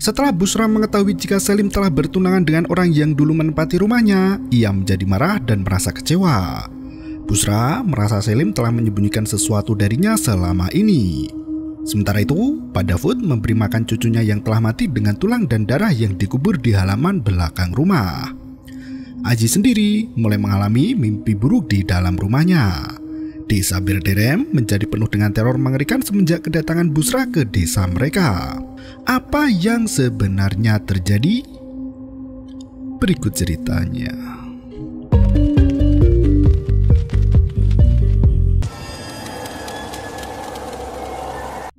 Setelah Bushra mengetahui jika Selim telah bertunangan dengan orang yang dulu menempati rumahnya, ia menjadi marah dan merasa kecewa. Bushra merasa Selim telah menyembunyikan sesuatu darinya selama ini. Sementara itu, Pak Daud memberi makan cucunya yang telah mati dengan tulang dan darah yang dikubur di halaman belakang rumah. Aziz sendiri mulai mengalami mimpi buruk di dalam rumahnya. Desa Berderem menjadi penuh dengan teror mengerikan semenjak kedatangan Bushra ke desa mereka. Apa yang sebenarnya terjadi? Berikut ceritanya.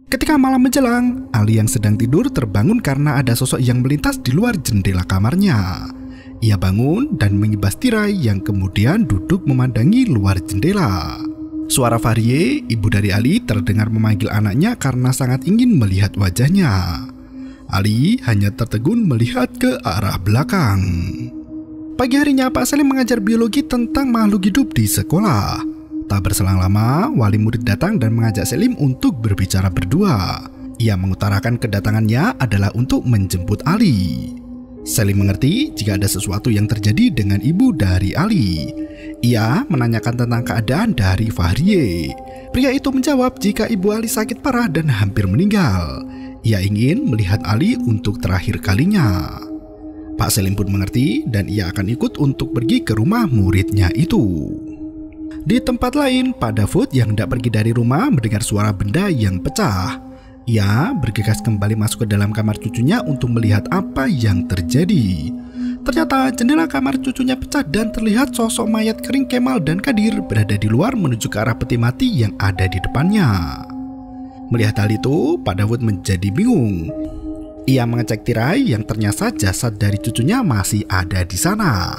Ketika malam menjelang, Ali yang sedang tidur terbangun karena ada sosok yang melintas di luar jendela kamarnya. Ia bangun dan mengibas tirai yang kemudian duduk memandangi luar jendela. Suara Fahriye, ibu dari Ali, terdengar memanggil anaknya karena sangat ingin melihat wajahnya. Ali hanya tertegun melihat ke arah belakang. Pagi harinya Pak Selim mengajar biologi tentang makhluk hidup di sekolah. Tak berselang lama, wali murid datang dan mengajak Selim untuk berbicara berdua. Ia mengutarakan kedatangannya adalah untuk menjemput Ali. Selim mengerti jika ada sesuatu yang terjadi dengan ibu dari Ali. Ia menanyakan tentang keadaan dari Fahriye. Pria itu menjawab jika ibu Ali sakit parah dan hampir meninggal. Ia ingin melihat Ali untuk terakhir kalinya. Pak Selim pun mengerti dan ia akan ikut untuk pergi ke rumah muridnya itu. Di tempat lain, Pak Daud yang hendak pergi dari rumah mendengar suara benda yang pecah. Ia bergegas kembali masuk ke dalam kamar cucunya untuk melihat apa yang terjadi. Ternyata jendela kamar cucunya pecah dan terlihat sosok mayat kering Kemal dan Kadir berada di luar menuju ke arah peti mati yang ada di depannya. Melihat hal itu, Pak Daud menjadi bingung. Ia mengecek tirai yang ternyata jasad dari cucunya masih ada di sana.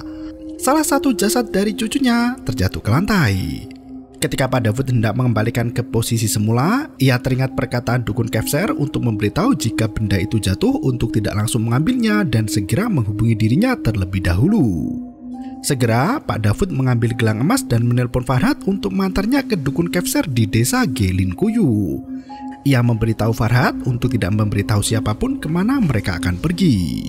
Salah satu jasad dari cucunya terjatuh ke lantai. Ketika Pak Daud hendak mengembalikan ke posisi semula, ia teringat perkataan dukun Kefser untuk memberitahu jika benda itu jatuh untuk tidak langsung mengambilnya dan segera menghubungi dirinya terlebih dahulu. Segera Pak Daud mengambil gelang emas dan menelpon Farhad untuk mengantarnya ke dukun Kefser di desa Gelinkuyu. Ia memberitahu Farhad untuk tidak memberitahu siapapun kemana mereka akan pergi.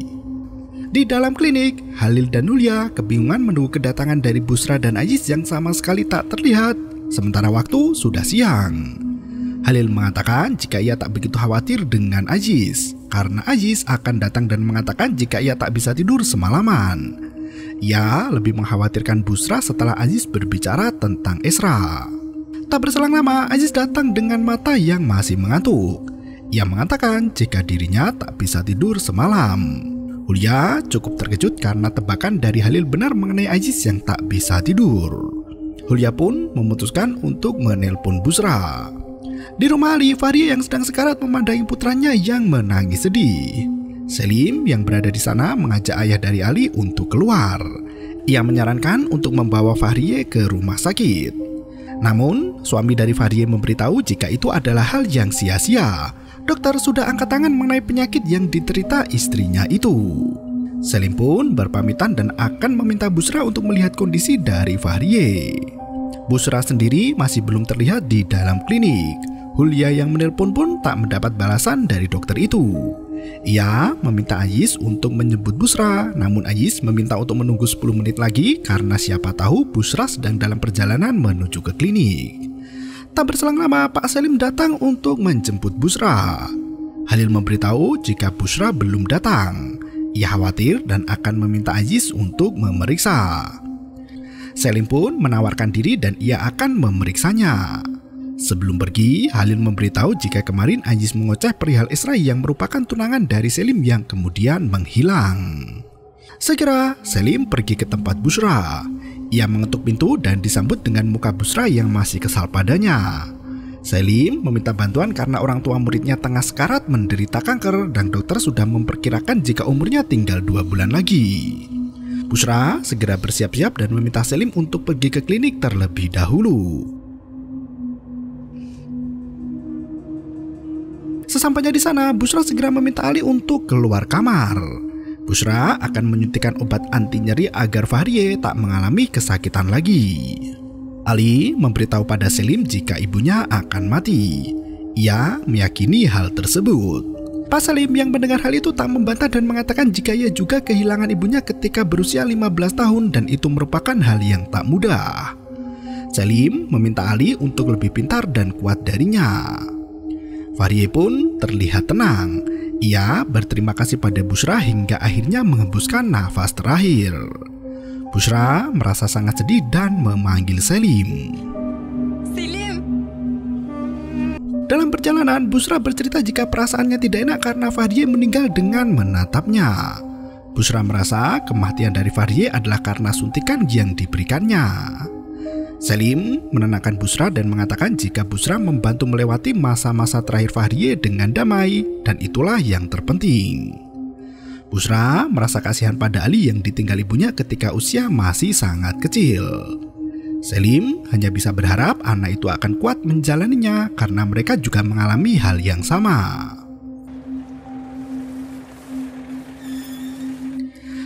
Di dalam klinik, Halil dan Nulia kebingungan menunggu kedatangan dari Bushra dan Aziz yang sama sekali tak terlihat. Sementara waktu sudah siang. Halil mengatakan jika ia tak begitu khawatir dengan Aziz, karena Aziz akan datang dan mengatakan jika ia tak bisa tidur semalaman. Ia lebih mengkhawatirkan Bushra setelah Aziz berbicara tentang Esra. Tak berselang lama, Aziz datang dengan mata yang masih mengantuk. Ia mengatakan jika dirinya tak bisa tidur semalam. Hulia cukup terkejut karena tebakan dari Halil benar mengenai Aziz yang tak bisa tidur. Hulia pun memutuskan untuk menelpon Bushra. Di rumah Ali, Fahriye yang sedang sekarat memandangi putranya yang menangis sedih. Selim yang berada di sana mengajak ayah dari Ali untuk keluar. Ia menyarankan untuk membawa Fahriye ke rumah sakit. Namun, suami dari Fahriye memberitahu jika itu adalah hal yang sia-sia. Dokter sudah angkat tangan mengenai penyakit yang diterita istrinya itu. Selim pun berpamitan dan akan meminta Bushra untuk melihat kondisi dari Fahriye. Bushra sendiri masih belum terlihat di dalam klinik. Hulia yang menelpon pun tak mendapat balasan dari dokter itu. Ia meminta Aziz untuk menyebut Bushra, namun Aziz meminta untuk menunggu 10 menit lagi karena siapa tahu Bushra sedang dalam perjalanan menuju ke klinik. Tak berselang lama, Pak Selim datang untuk menjemput Bushra. Halil memberitahu jika Bushra belum datang. Ia khawatir dan akan meminta Aziz untuk memeriksa. Selim pun menawarkan diri dan ia akan memeriksanya. Sebelum pergi, Halil memberitahu jika kemarin Aziz mengoceh perihal Esra yang merupakan tunangan dari Selim yang kemudian menghilang. Segera Selim pergi ke tempat Bushra. Ia mengetuk pintu dan disambut dengan muka Bushra yang masih kesal padanya. Selim meminta bantuan karena orang tua muridnya tengah sekarat menderita kanker dan dokter sudah memperkirakan jika umurnya tinggal 2 bulan lagi. Bushra segera bersiap-siap dan meminta Selim untuk pergi ke klinik terlebih dahulu. Sesampainya di sana, Bushra segera meminta Ali untuk keluar kamar. Bushra akan menyuntikkan obat anti nyeri agar Fahriye tak mengalami kesakitan lagi. Ali memberitahu pada Selim jika ibunya akan mati. Ia meyakini hal tersebut. Pak Salim yang mendengar hal itu tak membantah dan mengatakan jika ia juga kehilangan ibunya ketika berusia 15 tahun dan itu merupakan hal yang tak mudah. Salim meminta Ali untuk lebih pintar dan kuat darinya. Fahriye pun terlihat tenang. Ia berterima kasih pada Bushra hingga akhirnya menghembuskan nafas terakhir. Bushra merasa sangat sedih dan memanggil Salim. Dalam perjalanan, Bushra bercerita jika perasaannya tidak enak karena Fahriye meninggal dengan menatapnya. Bushra merasa kematian dari Fahriye adalah karena suntikan yang diberikannya. Salim menenangkan Bushra dan mengatakan jika Bushra membantu melewati masa-masa terakhir Fahriye dengan damai dan itulah yang terpenting. Bushra merasa kasihan pada Ali yang ditinggal ibunya ketika usia masih sangat kecil. Salim hanya bisa berharap anak itu akan kuat menjalaninya karena mereka juga mengalami hal yang sama.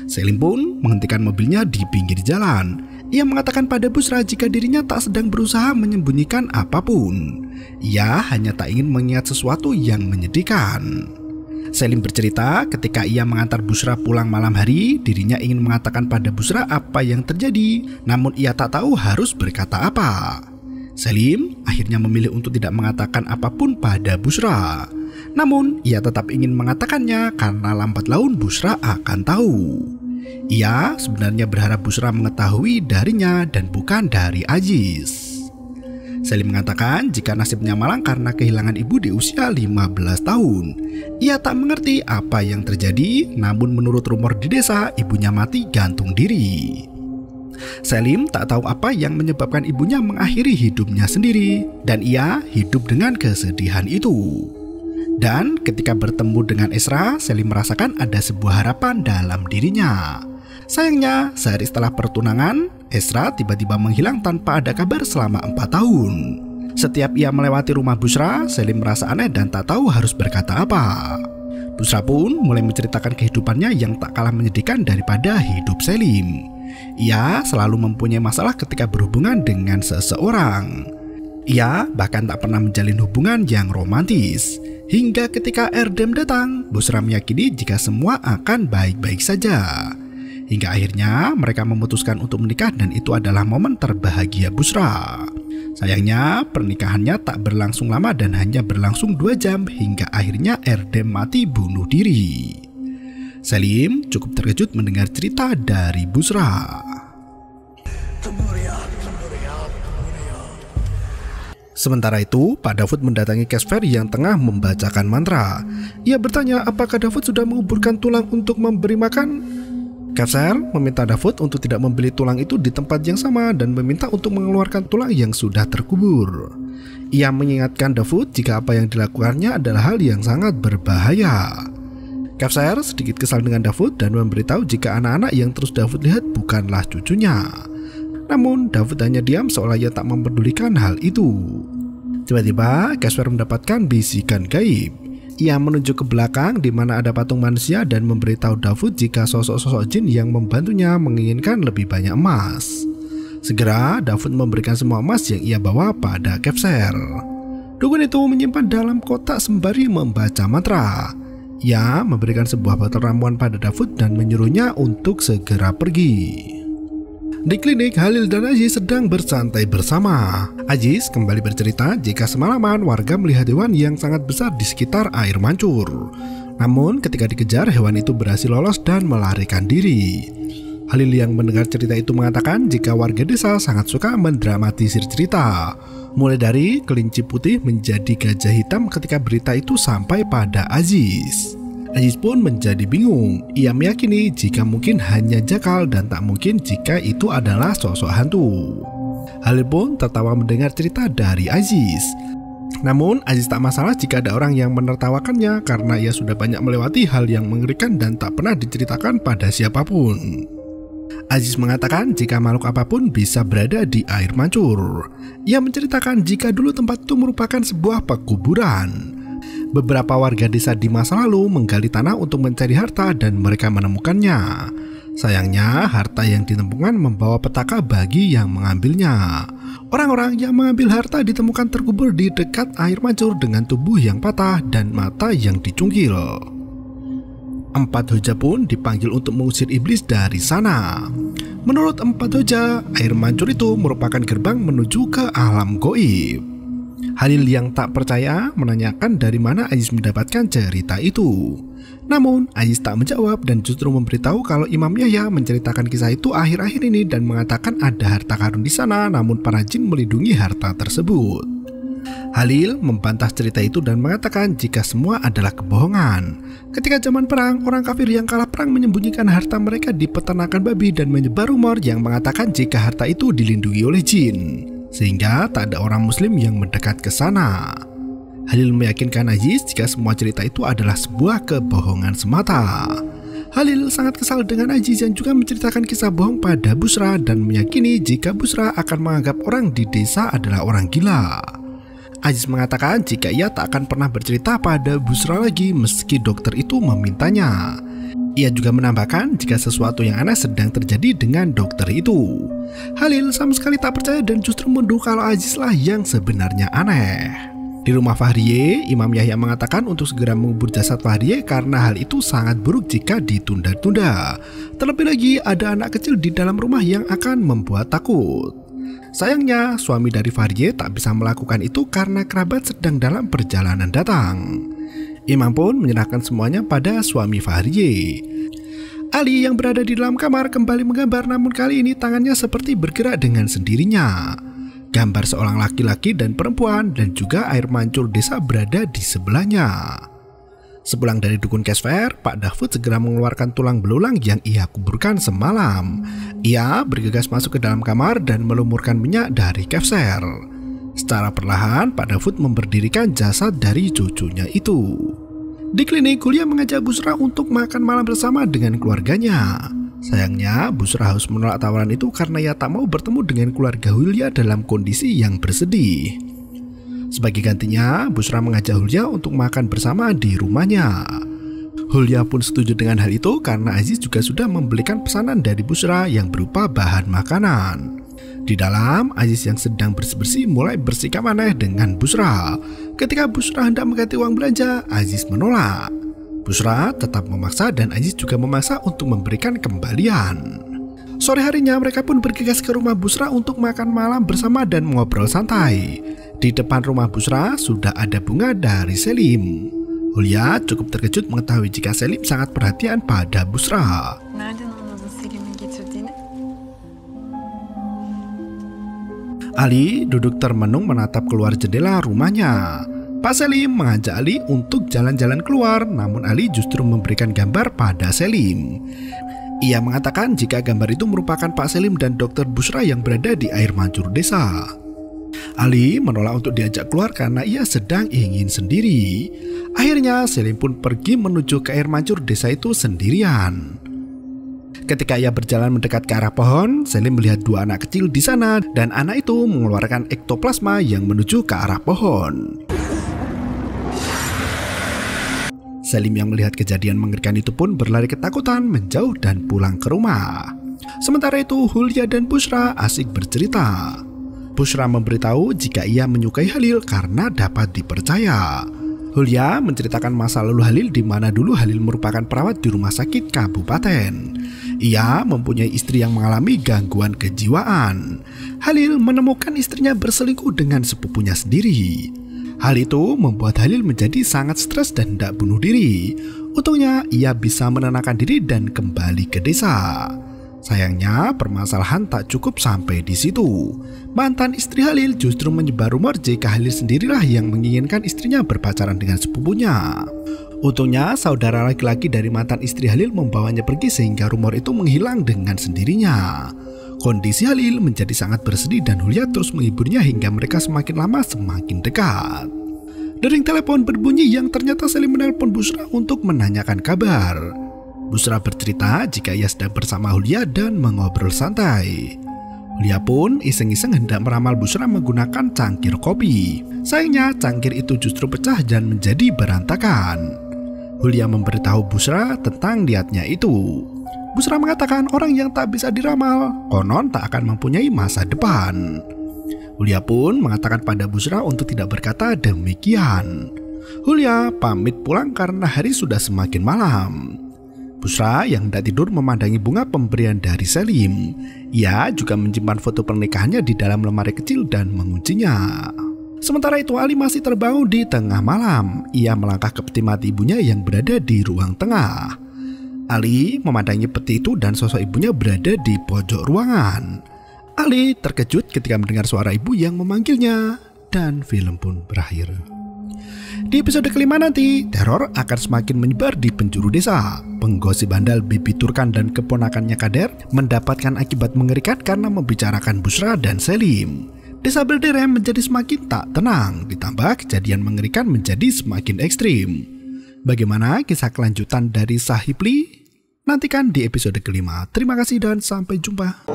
Salim pun menghentikan mobilnya di pinggir jalan. Ia mengatakan pada Bushra jika dirinya tak sedang berusaha menyembunyikan apapun. Ia hanya tak ingin mengingat sesuatu yang menyedihkan. Salim bercerita ketika ia mengantar Bushra pulang malam hari, dirinya ingin mengatakan pada Bushra apa yang terjadi, namun ia tak tahu harus berkata apa. Salim akhirnya memilih untuk tidak mengatakan apapun pada Bushra. Namun ia tetap ingin mengatakannya karena lambat laun Bushra akan tahu. Ia sebenarnya berharap Bushra mengetahui darinya dan bukan dari Aziz. Salim mengatakan jika nasibnya malang karena kehilangan ibu di usia 15 tahun. Ia tak mengerti apa yang terjadi, namun menurut rumor di desa, ibunya mati gantung diri. Salim tak tahu apa yang menyebabkan ibunya mengakhiri hidupnya sendiri, dan ia hidup dengan kesedihan itu. Dan ketika bertemu dengan Esra, Salim merasakan ada sebuah harapan dalam dirinya. Sayangnya, sehari setelah pertunangan, Esra tiba-tiba menghilang tanpa ada kabar selama 4 tahun. Setiap ia melewati rumah Bushra, Salim merasa aneh dan tak tahu harus berkata apa. Bushra pun mulai menceritakan kehidupannya yang tak kalah menyedihkan daripada hidup Salim. Ia selalu mempunyai masalah ketika berhubungan dengan seseorang. Ia bahkan tak pernah menjalin hubungan yang romantis. Hingga ketika Erdem datang, Bushra meyakini jika semua akan baik-baik saja. Hingga akhirnya mereka memutuskan untuk menikah dan itu adalah momen terbahagia Bushra. Sayangnya pernikahannya tak berlangsung lama dan hanya berlangsung 2 jam hingga akhirnya Erdem mati bunuh diri. Salim cukup terkejut mendengar cerita dari Bushra. Sementara itu, Pak Davud mendatangi Kesver yang tengah membacakan mantra. Ia bertanya apakah Davud sudah menguburkan tulang untuk memberi makan. Kesver meminta Davud untuk tidak membeli tulang itu di tempat yang sama dan meminta untuk mengeluarkan tulang yang sudah terkubur. Ia mengingatkan Davud jika apa yang dilakukannya adalah hal yang sangat berbahaya. Kesver sedikit kesal dengan Davud dan memberitahu jika anak-anak yang terus Davud lihat bukanlah cucunya. Namun Davud hanya diam seolah ia tak mempedulikan hal itu. Tiba-tiba Kesver mendapatkan bisikan gaib. Ia menunjuk ke belakang di mana ada patung manusia dan memberitahu Davud jika sosok-sosok jin yang membantunya menginginkan lebih banyak emas. Segera Davud memberikan semua emas yang ia bawa pada Kesver. Dukun itu menyimpan dalam kotak sembari membaca mantra. Ia memberikan sebuah botol ramuan pada Davud dan menyuruhnya untuk segera pergi. Di klinik, Halil dan Aziz sedang bersantai bersama. Aziz kembali bercerita jika semalaman warga melihat hewan yang sangat besar di sekitar air mancur. Namun ketika dikejar, hewan itu berhasil lolos dan melarikan diri. Halil yang mendengar cerita itu mengatakan jika warga desa sangat suka mendramatisir cerita. Mulai dari kelinci putih menjadi gajah hitam ketika berita itu sampai pada Aziz. Aziz pun menjadi bingung. Ia meyakini jika mungkin hanya jakal dan tak mungkin jika itu adalah sosok hantu. Halil pun tertawa mendengar cerita dari Aziz. Namun Aziz tak masalah jika ada orang yang menertawakannya karena ia sudah banyak melewati hal yang mengerikan dan tak pernah diceritakan pada siapapun. Aziz mengatakan jika makhluk apapun bisa berada di air mancur. Ia menceritakan jika dulu tempat itu merupakan sebuah pekuburan. Beberapa warga desa di masa lalu menggali tanah untuk mencari harta dan mereka menemukannya. Sayangnya, harta yang ditemukan membawa petaka bagi yang mengambilnya. Orang-orang yang mengambil harta ditemukan terkubur di dekat air mancur dengan tubuh yang patah dan mata yang dicungkil. 4 hoja pun dipanggil untuk mengusir iblis dari sana. Menurut 4 hoja, air mancur itu merupakan gerbang menuju ke alam gaib. Halil yang tak percaya menanyakan dari mana Aziz mendapatkan cerita itu. Namun Aziz tak menjawab dan justru memberitahu kalau Imam Yahya menceritakan kisah itu akhir-akhir ini dan mengatakan ada harta karun di sana, namun para jin melindungi harta tersebut. Halil membantah cerita itu dan mengatakan jika semua adalah kebohongan. Ketika zaman perang, orang kafir yang kalah perang menyembunyikan harta mereka di peternakan babi dan menyebar rumor yang mengatakan jika harta itu dilindungi oleh jin, sehingga tak ada orang muslim yang mendekat ke sana. Halil meyakinkan Aziz jika semua cerita itu adalah sebuah kebohongan semata. Halil sangat kesal dengan Aziz yang juga menceritakan kisah bohong pada Busra dan meyakini jika Busra akan menganggap orang di desa adalah orang gila. Aziz mengatakan jika ia tak akan pernah bercerita pada Busra lagi meski dokter itu memintanya. Ia juga menambahkan jika sesuatu yang aneh sedang terjadi dengan dokter itu. Halil sama sekali tak percaya dan justru menuduh kalau Aziz lah yang sebenarnya aneh. Di rumah Fahriye, Imam Yahya mengatakan untuk segera mengubur jasad Fahriye karena hal itu sangat buruk jika ditunda-tunda. Terlebih lagi ada anak kecil di dalam rumah yang akan membuat takut. Sayangnya suami dari Fahriye tak bisa melakukan itu karena kerabat sedang dalam perjalanan datang. Imam pun menyerahkan semuanya pada suami Fahriye. Ali yang berada di dalam kamar kembali menggambar, namun kali ini tangannya seperti bergerak dengan sendirinya. Gambar seorang laki-laki dan perempuan dan juga air mancur desa berada di sebelahnya. Sepulang dari dukun Kesfer, Pak Dafud segera mengeluarkan tulang belulang yang ia kuburkan semalam. Ia bergegas masuk ke dalam kamar dan melumurkan minyak dari Kesfer. Secara perlahan, Pak Dafud memberdirikan jasad dari cucunya itu. Di klinik, Hulya mengajak Busra untuk makan malam bersama dengan keluarganya. Sayangnya, Busra harus menolak tawaran itu karena ia tak mau bertemu dengan keluarga Hulya dalam kondisi yang bersedih. Sebagai gantinya, Busra mengajak Hulya untuk makan bersama di rumahnya. Hulya pun setuju dengan hal itu karena Aziz juga sudah membelikan pesanan dari Busra yang berupa bahan makanan. Di dalam, Aziz yang sedang bersih-bersih mulai bersikap aneh dengan Busra. Ketika Busra hendak mengganti uang belanja, Aziz menolak. Busra tetap memaksa dan Aziz juga memaksa untuk memberikan kembalian. Sore harinya mereka pun bergegas ke rumah Busra untuk makan malam bersama dan ngobrol santai. Di depan rumah Busra sudah ada bunga dari Selim. Hulya cukup terkejut mengetahui jika Selim sangat perhatian pada Busra. Ali duduk termenung menatap keluar jendela rumahnya. Pak Selim mengajak Ali untuk jalan-jalan keluar, namun Ali justru memberikan gambar pada Selim. Ia mengatakan jika gambar itu merupakan Pak Selim dan Dr. Busra yang berada di air mancur desa. Ali menolak untuk diajak keluar karena ia sedang ingin sendiri. Akhirnya Selim pun pergi menuju ke air mancur desa itu sendirian. Ketika ia berjalan mendekat ke arah pohon, Selim melihat 2 anak kecil di sana dan anak itu mengeluarkan ektoplasma yang menuju ke arah pohon. Selim yang melihat kejadian mengerikan itu pun berlari ketakutan menjauh dan pulang ke rumah. Sementara itu Hulya dan Busra asik bercerita. Busra memberitahu jika ia menyukai Halil karena dapat dipercaya. Hulya menceritakan masa lalu Halil di mana dulu Halil merupakan perawat di rumah sakit kabupaten. Ia mempunyai istri yang mengalami gangguan kejiwaan. Halil menemukan istrinya berselingkuh dengan sepupunya sendiri. Hal itu membuat Halil menjadi sangat stres dan hendak bunuh diri. Untungnya ia bisa menenangkan diri dan kembali ke desa. Sayangnya permasalahan tak cukup sampai di situ. Mantan istri Halil justru menyebar rumor jika Halil sendirilah yang menginginkan istrinya berpacaran dengan sepupunya. Untungnya saudara laki-laki dari mantan istri Halil membawanya pergi sehingga rumor itu menghilang dengan sendirinya. Kondisi Halil menjadi sangat bersedih dan Hulya terus menghiburnya hingga mereka semakin lama semakin dekat. Dering telepon berbunyi yang ternyata Selim menelpon Busra untuk menanyakan kabar. Busra bercerita jika ia sedang bersama Hulya dan mengobrol santai. Hulya pun iseng-iseng hendak meramal Busra menggunakan cangkir kopi. Sayangnya cangkir itu justru pecah dan menjadi berantakan. Hulya memberitahu Busra tentang niatnya itu. Busra mengatakan orang yang tak bisa diramal konon tak akan mempunyai masa depan. Hulya pun mengatakan pada Busra untuk tidak berkata demikian. Hulya pamit pulang karena hari sudah semakin malam. Busra yang hendak tidur memandangi bunga pemberian dari Selim. Ia juga menyimpan foto pernikahannya di dalam lemari kecil dan menguncinya. Sementara itu Ali masih terbangun di tengah malam. Ia melangkah ke peti mati ibunya yang berada di ruang tengah. Ali memandangi peti itu dan sosok ibunya berada di pojok ruangan. Ali terkejut ketika mendengar suara ibu yang memanggilnya dan film pun berakhir. Di episode kelima nanti, teror akan semakin menyebar di penjuru desa. Penggosip bandal Bibi Turkan dan keponakannya Kader mendapatkan akibat mengerikan karena membicarakan Busra dan Selim. Desa Belderem menjadi semakin tak tenang, ditambah kejadian mengerikan menjadi semakin ekstrim. Bagaimana kisah kelanjutan dari Sahipli? Nantikan di episode kelima. Terima kasih dan sampai jumpa.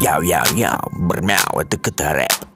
Yo, bermau itu ketara.